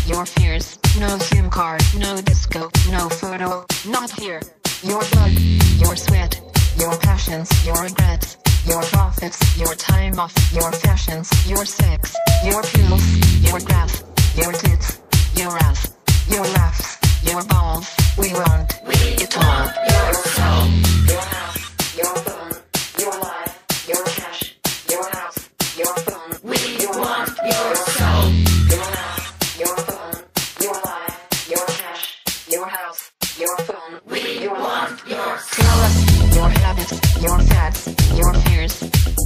your fears. No SIM card, no disco, no photo, not here. Your blood, your sweat, your passions, your regrets, your profits, your time off, your fashions, your sex, your pills, your grass, your tits, your ass, your laughs, your balls. We want it all. Your soul, your house, your phone, your life, your cash, your house, your phone. We want your soul, your house, your phone, your life, your cash, your house, your phone. We want your soul. Tell us your habits, your fads, your fears.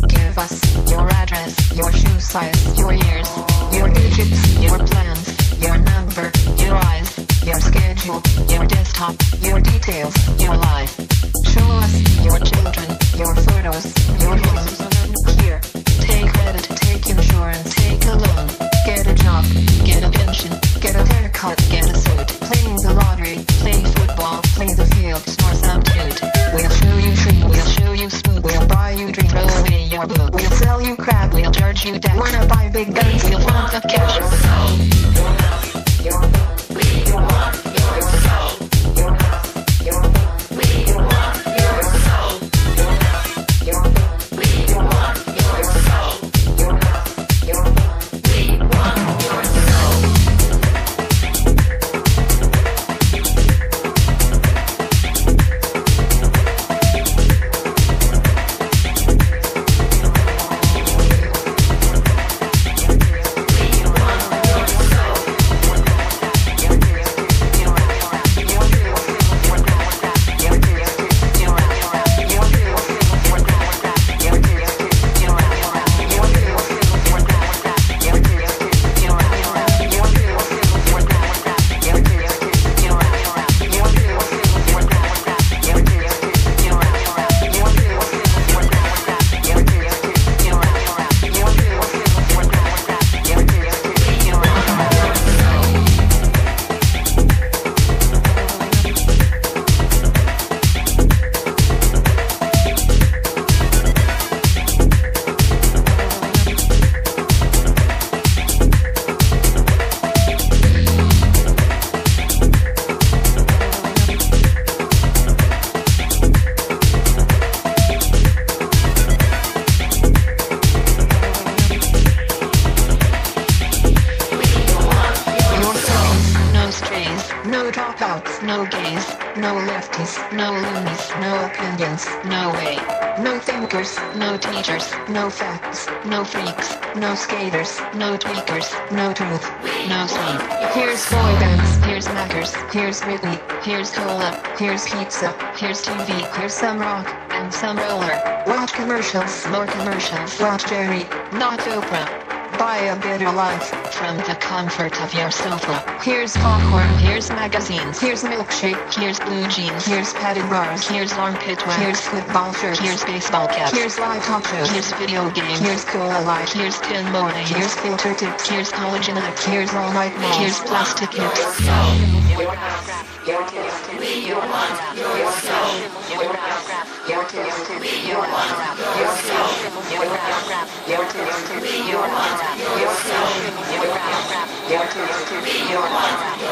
Give us your address, your shoe size, your years, your digits, your plans, your number, your eyes, your schedule, your desktop, your details, your life. Show us your children, your photos, your homes. Here, take credit, take insurance, take a loan, get a job, get a pension, get a haircut, get a suit, playing the lottery, play football, play the field, snore some toot. We'll show you tree, we'll show you spook, we'll buy you drink, throw away your book, we'll sell you crap, we'll charge you debt. Wanna buy big guns, you'll want the cash. Your soul, your house, your phone, we want your soul. Your house, your phone, we want your soul. Your house, your phone, we want your soul. Your house, your phone, we want your soul. No dropouts, no gays, no lefties, no loonies, no opinions, no way. No thinkers, no teachers, no facts, no freaks, no skaters, no tweakers, no truth, no sleep. Here's boy bands, here's Mackers, here's Whitney, here's cola, here's pizza, here's TV, here's some rock, and some roller. Watch commercials, more commercials, watch Jerry, not Oprah. Buy a better life from the comfort of your sofa. Here's popcorn, here's magazines, here's milkshake, here's blue jeans, here's padded bars, here's armpit wax, here's football shirts, here's baseball caps, here's live talk shows, here's video games, here's cola light, here's tin morning, here's filter tips, here's collagen X, here's all night malls, here's plastic hips. Your house, your taste, your want, your soul, your house, your taste, your want, your soul, your house, your taste, your want, your soul, your taste, your want.